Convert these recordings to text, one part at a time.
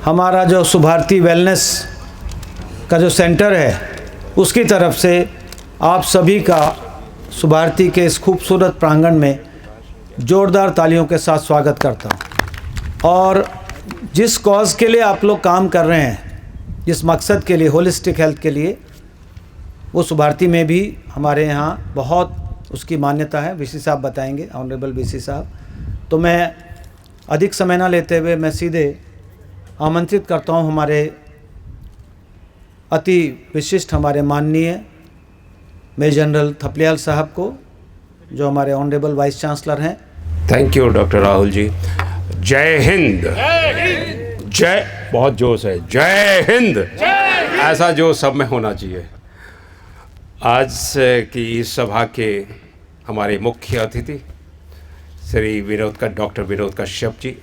हमारा जो सुभारती वेलनेस का जो सेंटर है उसकी तरफ से आप सभी का सुभारती के इस खूबसूरत प्रांगण में ज़ोरदार तालियों के साथ स्वागत करता हूँ। और जिस कॉज़ के लिए आप लोग काम कर रहे हैं, जिस मकसद के लिए, होलिस्टिक हेल्थ के लिए, वो सुभारती में भी हमारे यहाँ बहुत उसकी मान्यता है। वीसी साहब बताएंगे, ऑनरेबल वीसी साहब। तो मैं अधिक समय ना लेते हुए मैं सीधे आमंत्रित करता हूँ हमारे अति विशिष्ट, हमारे माननीय मेजर जनरल थपलियाल साहब को, जो हमारे ऑनरेबल वाइस चांसलर हैं। Thank you doctor Rahul ji. जय हिंद। जय, बहुत जोश है, जय हिंद। ऐसा जोश सब में होना चाहिए। आज की इस सभा के हमारे मुख्य अतिथि श्री डॉक्टर विनोद कश्यप जी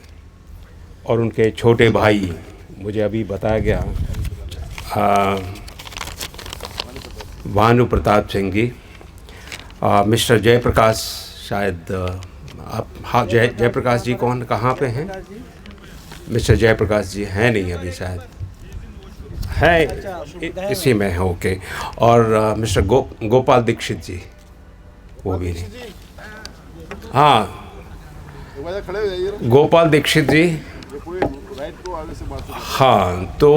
और उनके छोटे भाई, मुझे अभी बताया गया भानु प्रताप सिंह जी, मिस्टर जयप्रकाश, शायद आप, हाँ, जयप्रकाश जी कौन, कहाँ पे हैं? मिस्टर जयप्रकाश जी हैं नहीं अभी, शायद है इसी में हो के। और मिस्टर गोपाल दीक्षित जी, वो भी नहीं, हाँ, गोपाल दीक्षित जी, हाँ। तो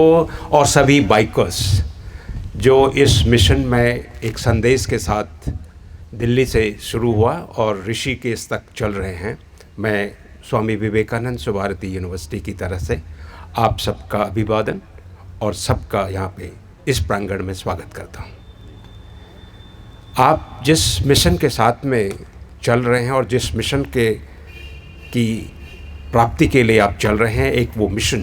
और सभी बाइकर्स जो इस मिशन में एक संदेश के साथ दिल्ली से शुरू हुआ और ऋषिकेश तक चल रहे हैं, मैं स्वामी विवेकानंद सुभारती यूनिवर्सिटी की तरफ से आप सबका अभिवादन और सबका यहाँ पे इस प्रांगण में स्वागत करता हूँ। आप जिस मिशन के साथ में चल रहे हैं और जिस मिशन की प्राप्ति के लिए आप चल रहे हैं, एक वो मिशन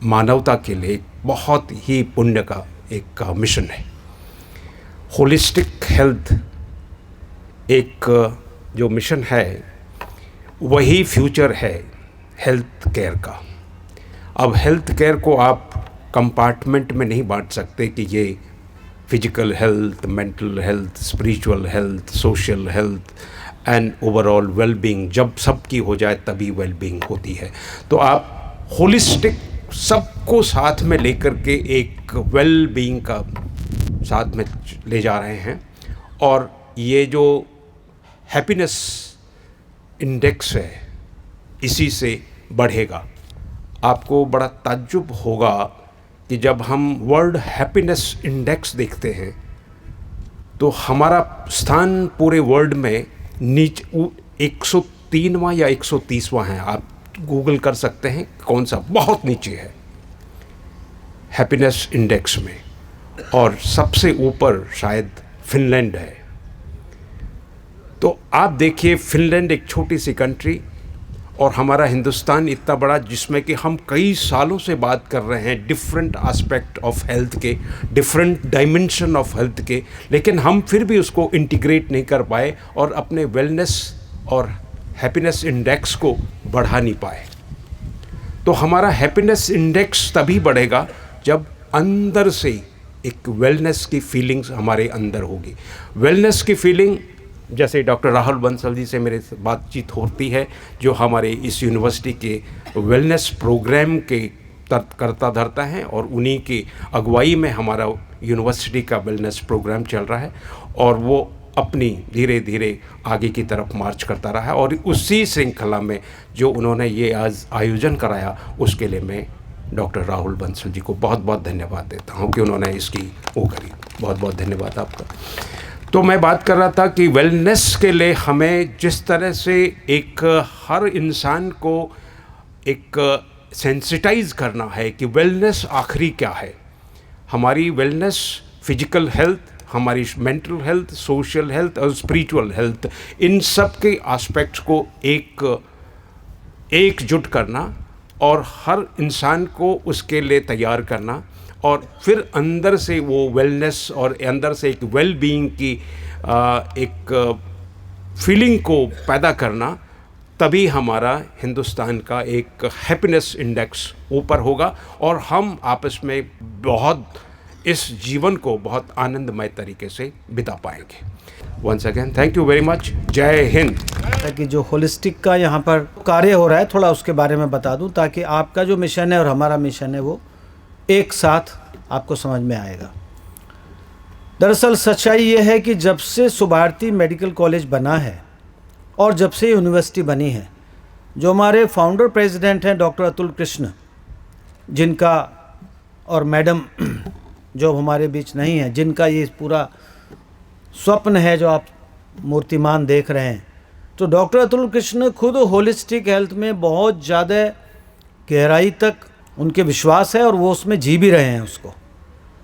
मानवता के लिए एक बहुत ही पुण्य का एक मिशन है। होलिस्टिक हेल्थ एक जो मिशन है, वही फ्यूचर है हेल्थ केयर का। अब हेल्थ केयर को आप कंपार्टमेंट में नहीं बांट सकते कि ये physical health, mental health, spiritual health, social health and overall wellbeing, जब सबकी हो जाए तभी वेलबींग होती है। तो आप होलिस्टिक सबको साथ में लेकर के एक वेलबींग का साथ में ले जा रहे हैं। और ये जो हैप्पीनेस इंडेक्स है, इसी से बढ़ेगा। आपको बड़ा ताज्जुब होगा कि जब हम वर्ल्ड हैप्पीनेस इंडेक्स देखते हैं तो हमारा स्थान पूरे वर्ल्ड में नीचे 103वां या 130वां है। आप गूगल कर सकते हैं कौन सा, बहुत नीचे है हैप्पीनेस इंडेक्स में। और सबसे ऊपर शायद फिनलैंड है। तो आप देखिए, फिनलैंड एक छोटी सी कंट्री और हमारा हिंदुस्तान इतना बड़ा, जिसमें कि हम कई सालों से बात कर रहे हैं डिफरेंट एस्पेक्ट ऑफ हेल्थ के, डिफरेंट डायमेंशन ऑफ हेल्थ के, लेकिन हम फिर भी उसको इंटीग्रेट नहीं कर पाए और अपने वेलनेस और हैप्पीनेस इंडेक्स को बढ़ा नहीं पाए। तो हमारा हैप्पीनेस इंडेक्स तभी बढ़ेगा जब अंदर से एक वेलनेस की फीलिंग्स हमारे अंदर होगी। वेलनेस की फीलिंग, जैसे डॉक्टर राहुल बंसल जी से मेरे बातचीत होती है, जो हमारे इस यूनिवर्सिटी के वेलनेस प्रोग्राम के करता धरता है, और उन्हीं की अगुवाई में हमारा यूनिवर्सिटी का वेलनेस प्रोग्राम चल रहा है और वो अपनी धीरे धीरे आगे की तरफ मार्च करता रहा है। और उसी श्रृंखला में जो उन्होंने ये आज आयोजन कराया, उसके लिए मैं डॉक्टर राहुल बंसल जी को बहुत बहुत धन्यवाद देता हूँ कि उन्होंने इसकी वो करी। बहुत बहुत धन्यवाद आपका। तो मैं बात कर रहा था कि वेलनेस के लिए हमें जिस तरह से एक हर इंसान को एक सेंसिटाइज करना है कि वेलनेस आखिरी क्या है। हमारी वेलनेस, फिजिकल हेल्थ, हमारी मेंटल हेल्थ, सोशल हेल्थ और स्पिरिचुअल हेल्थ, इन सब के एस्पेक्ट्स को एकजुट करना और हर इंसान को उसके लिए तैयार करना, और फिर अंदर से वो वेलनेस और अंदर से एक वेल बीइंग की एक फीलिंग को पैदा करना, तभी हमारा हिंदुस्तान का एक हैप्पीनेस इंडेक्स ऊपर होगा और हम आपस में बहुत इस जीवन को बहुत आनंदमय तरीके से बिता पाएंगे। Once again thank you very much. जय हिंद। ताकि जो होलिस्टिक का यहाँ पर कार्य हो रहा है थोड़ा उसके बारे में बता दूं, ताकि आपका जो मिशन है और हमारा मिशन है वो एक साथ आपको समझ में आएगा। दरअसल सच्चाई ये है कि जब से सुभारती मेडिकल कॉलेज बना है और जब से यूनिवर्सिटी बनी है, जो हमारे फाउंडर प्रेसिडेंट हैं डॉक्टर अतुल कृष्ण, जिनका और मैडम जो हमारे बीच नहीं है, जिनका ये पूरा स्वप्न है जो आप मूर्तिमान देख रहे हैं, तो डॉक्टर अतुल कृष्ण खुद होलिस्टिक हेल्थ में बहुत ज़्यादा गहराई तक उनके विश्वास है और वो उसमें जी भी रहे हैं उसको।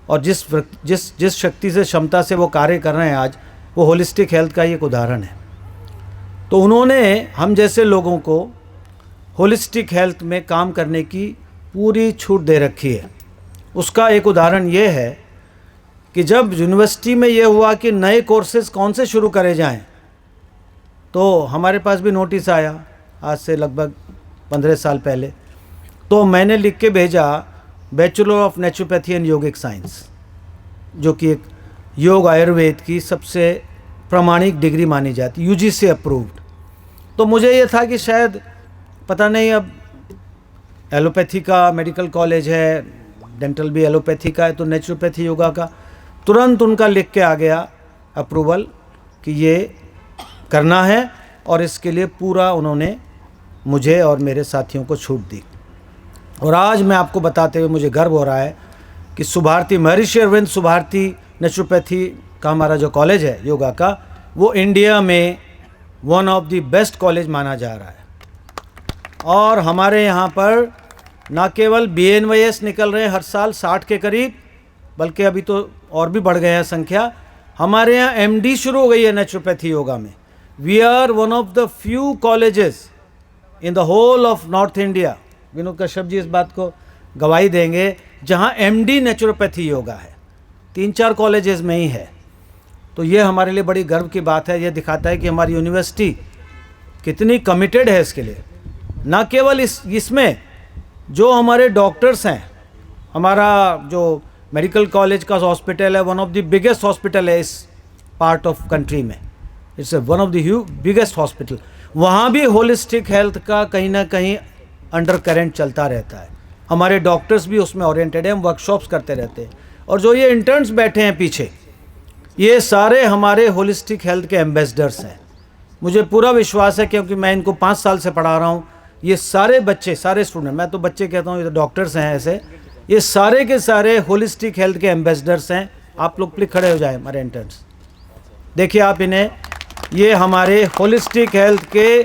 और जिस शक्ति से क्षमता से वो कार्य कर रहे हैं आज, वो होलिस्टिक हेल्थ का ही एक उदाहरण है। तो उन्होंने हम जैसे लोगों को होलिस्टिक हेल्थ में काम करने की पूरी छूट दे रखी है। उसका एक उदाहरण ये है कि जब यूनिवर्सिटी में ये हुआ कि नए कोर्सेज कौन से शुरू करे जाएं, तो हमारे पास भी नोटिस आया आज से लगभग 15 साल पहले। तो मैंने लिख के भेजा bachelor of naturopathy and yogic science, जो कि एक योग आयुर्वेद की सबसे प्रमाणिक डिग्री मानी जाती, यूजीसी अप्रूव्ड। तो मुझे ये था कि शायद पता नहीं, अब एलोपैथी का मेडिकल कॉलेज है, डेंटल भी एलोपैथी का है, तो नेचुरोपैथी योगा का तुरंत उनका लिख के आ गया अप्रूवल कि ये करना है, और इसके लिए पूरा उन्होंने मुझे और मेरे साथियों को छूट दी। और आज मैं आपको बताते हुए मुझे गर्व हो रहा है कि सुभारती, महर्षि अरविंद सुभारती नेचुरोपैथी का हमारा जो कॉलेज है योगा का, वो इंडिया में one of the best college माना जा रहा है। और हमारे यहाँ पर ना केवल BNYS निकल रहे हैं हर साल 60 के करीब, बल्कि अभी तो और भी बढ़ गए हैं संख्या। हमारे यहाँ MD शुरू हो गई है नेचुरोपैथी योगा में। We are one of the few colleges in the whole of North India, Vinod Kashyap ji इस बात को गवाही देंगे, जहाँ MD नेचुरोपैथी योगा है। 3-4 कॉलेजेस में ही है। तो ये हमारे लिए बड़ी गर्व की बात है। ये दिखाता है कि हमारी यूनिवर्सिटी कितनी कमिटेड है इसके लिए। ना केवल इसमें जो हमारे डॉक्टर्स हैं, हमारा जो मेडिकल कॉलेज का हॉस्पिटल है, one of the biggest hospital है इस पार्ट ऑफ कंट्री में, it's one of the biggest hospital. वहाँ भी होलिस्टिक हेल्थ का कहीं ना कहीं अंडर करेंट चलता रहता है। हमारे डॉक्टर्स भी उसमें ओरिएंटेड हैं, हम वर्कशॉप्स करते रहते हैं। और जो ये इंटर्न्स बैठे हैं पीछे, ये सारे हमारे होलिस्टिक हेल्थ के एम्बेसडर्स हैं। मुझे पूरा विश्वास है, क्योंकि मैं इनको 5 साल से पढ़ा रहा हूँ। ये सारे बच्चे, सारे स्टूडेंट, मैं तो बच्चे कहता हूँ, ये तो डॉक्टर्स हैं ऐसे, ये सारे के सारे होलिस्टिक हेल्थ के एम्बेसडर्स हैं। आप लोग प्लीज खड़े हो जाए हमारे इंटर्न्स, देखिए आप इन्हें। ये हमारे होलिस्टिक हेल्थ के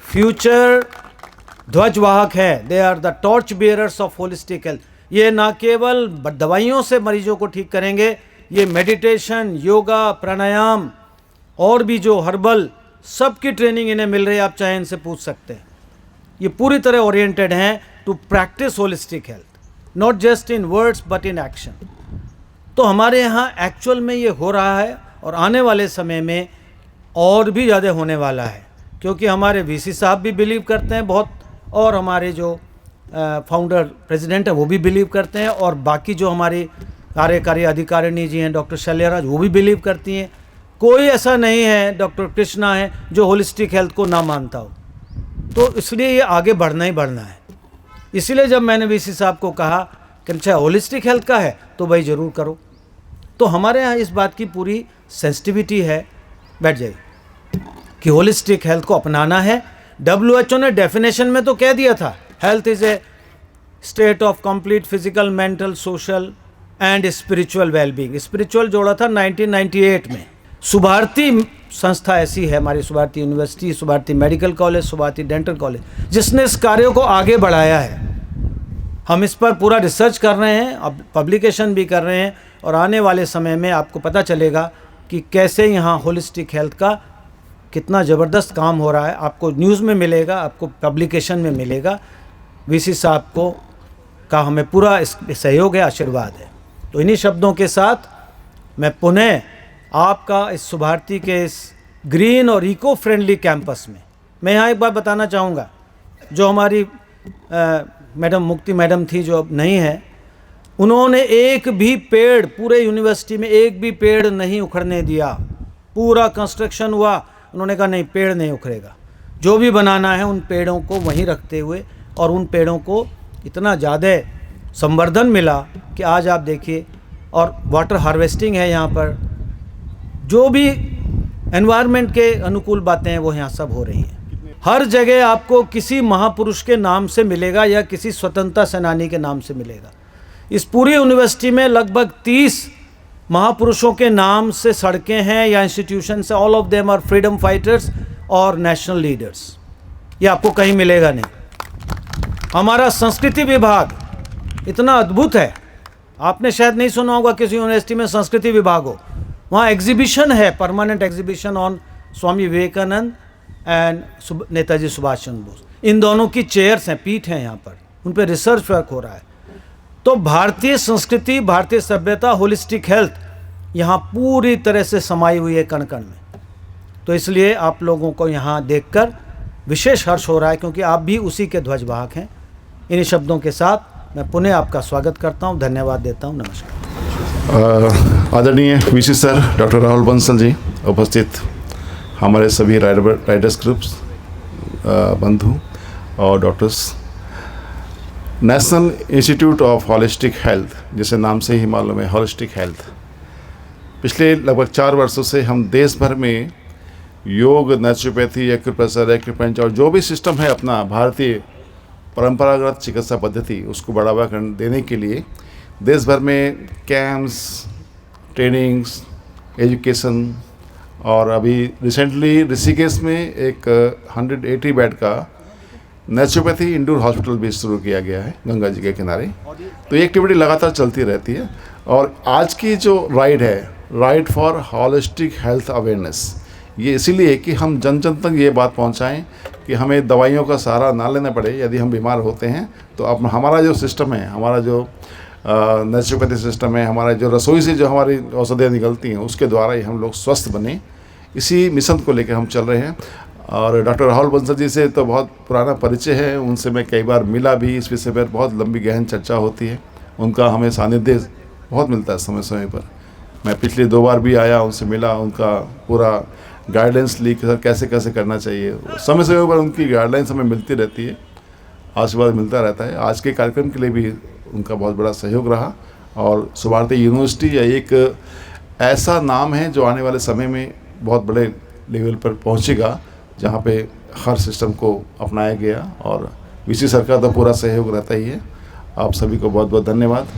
फ्यूचर ध्वजवाहक हैं। They are the torch bearers of holistic health. ये ना केवल दवाइयों से मरीजों को ठीक करेंगे, ये मेडिटेशन, योगा, प्राणायाम और भी जो हर्बल, सबकी ट्रेनिंग इन्हें मिल रही है। आप चाहे इनसे पूछ सकते हैं। ये पूरी तरह ओरिएंटेड हैं to practice holistic health, not just in words but in action. तो हमारे यहाँ एक्चुअल में ये हो रहा है, और आने वाले समय में और भी ज़्यादा होने वाला है, क्योंकि हमारे VC साहब भी बिलीव करते हैं बहुत, और हमारे जो फाउंडर प्रेसिडेंट है वो भी बिलीव करते हैं, और बाकी जो हमारी कार्यकारी अधिकारिणी जी हैं डॉक्टर शैल्याराज, वो भी बिलीव करती हैं। कोई ऐसा नहीं है, डॉक्टर कृष्णा है, जो होलिस्टिक हेल्थ को ना मानता हो। तो इसलिए ये आगे बढ़ना ही बढ़ना है। इसीलिए जब मैंने VC साहब को कहा कि अच्छा होलिस्टिक हेल्थ का है तो भाई ज़रूर करो, तो हमारे यहाँ इस बात की पूरी सेंसिटिविटी है, बैठ जाइए, कि होलिस्टिक हेल्थ को अपनाना है। WHO ने डेफिनेशन में तो कह दिया था, health is a state of complete physical, mental, social and spiritual wellbeing. Spiritual जोड़ा था 1998 में। सुभारती संस्था ऐसी है, हमारी Subharti university, Subharti medical college, Subharti dental college, जिसने इस कार्य को आगे बढ़ाया है। हम इस पर पूरा रिसर्च कर रहे हैं, अब पब्लिकेशन भी कर रहे हैं, और आने वाले समय में आपको पता चलेगा कि कैसे यहाँ होलिस्टिक हेल्थ का कितना ज़बरदस्त काम हो रहा है। आपको न्यूज़ में मिलेगा, आपको पब्लिकेशन में मिलेगा। VC साहब को का हमें पूरा सहयोग है, आशीर्वाद है। तो इन्हीं शब्दों के साथ मैं पुनः आपका इस सुभारती के इस ग्रीन और इको फ्रेंडली कैंपस में, मैं यहाँ एक बात बताना चाहूँगा। जो हमारी मैडम मुक्ति मैडम थी, जो अब नहीं है, उन्होंने एक भी पेड़, पूरे यूनिवर्सिटी में एक भी पेड़ नहीं उखड़ने दिया। पूरा कंस्ट्रक्शन हुआ, उन्होंने कहा नहीं, पेड़ नहीं उखड़ेगा। जो भी बनाना है उन पेड़ों को वहीं रखते हुए, और उन पेड़ों को इतना ज़्यादा संवर्धन मिला कि आज आप देखिए, और वाटर हार्वेस्टिंग है यहाँ पर, जो भी एनवायरनमेंट के अनुकूल बातें हैं वो यहाँ सब हो रही हैं। हर जगह आपको किसी महापुरुष के नाम से मिलेगा या किसी स्वतंत्रता सेनानी के नाम से मिलेगा। इस पूरी यूनिवर्सिटी में लगभग 30 महापुरुषों के नाम से सड़कें हैं या इंस्टीट्यूशन से। All of them are freedom fighters और नेशनल लीडर्स। ये आपको कहीं मिलेगा नहीं। हमारा संस्कृति विभाग इतना अद्भुत है, आपने शायद नहीं सुना होगा किसी यूनिवर्सिटी में संस्कृति विभाग हो। वहाँ एग्जीबिशन है, permanent exhibition on Swami Vivekananda and Netaji Subhash Chandra Bose. इन दोनों की चेयर्स हैं, पीठ हैं यहाँ पर, उन पर रिसर्च वर्क हो रहा है। तो भारतीय संस्कृति, भारतीय सभ्यता, होलिस्टिक हेल्थ यहाँ पूरी तरह से समाई हुई है कण कण में। तो इसलिए आप लोगों को यहाँ देखकर विशेष हर्ष हो रहा है, क्योंकि आप भी उसी के ध्वजवाहक हैं। इन्हीं शब्दों के साथ मैं पुनः आपका स्वागत करता हूँ, धन्यवाद देता हूँ, नमस्कार। आदरणीय VC sir doctor Rahul Bansal ji, उपस्थित हमारे सभी राइडर्स ग्रुप्स बंधु और doctors, national institute of holistic health, जिसे नाम से ही मालूम है होलिस्टिक हेल्थ, पिछले लगभग 4 वर्षों से हम देश भर में योग, नेचुरोपैथी, एक्यूप्रेशर, एक्यूपंक्चर और जो भी सिस्टम है अपना भारतीय परंपरागत चिकित्सा पद्धति, उसको बढ़ावा देने के लिए देश भर में कैंप्स, ट्रेनिंग्स, एजुकेशन, और अभी रिसेंटली ऋषिकेश में एक 180 बेड का नेचुरोपैथी इंडोर हॉस्पिटल भी शुरू किया गया है गंगा जी के किनारे। तो ये एक्टिविटी लगातार चलती रहती है। और आज की जो राइड है, ride for holistic health awareness, ये इसीलिए कि हम जन जन तक ये बात पहुंचाएं कि हमें दवाइयों का सहारा ना लेना पड़े यदि हम बीमार होते हैं। तो अब हमारा जो सिस्टम है, हमारा जो नेचुरोपैथी सिस्टम है, हमारा जो रसोई से जो हमारी औषधियाँ निकलती हैं, उसके द्वारा ही हम लोग स्वस्थ बने, इसी मिशन को लेकर हम चल रहे हैं। और डॉक्टर राहुल बंसल जी से तो बहुत पुराना परिचय है, उनसे मैं कई बार मिला भी, इस विषय पर बहुत लंबी गहन चर्चा होती है। उनका हमें सानिध्य बहुत मिलता है समय समय पर। मैं पिछले 2 बार भी आया, उनसे मिला, उनका पूरा गाइडेंस ली कि सर कैसे कैसे करना चाहिए। समय समय पर उनकी गाइडलाइंस हमें मिलती रहती है, आशीर्वाद मिलता रहता है। आज के कार्यक्रम के लिए भी उनका बहुत बड़ा सहयोग रहा। और सुभारती यूनिवर्सिटी एक ऐसा नाम है जो आने वाले समय में बहुत बड़े लेवल पर पहुंचेगा, जहां पे हर सिस्टम को अपनाया गया। और वीसी सर का तो पूरा सहयोग रहता ही है। आप सभी को बहुत बहुत धन्यवाद।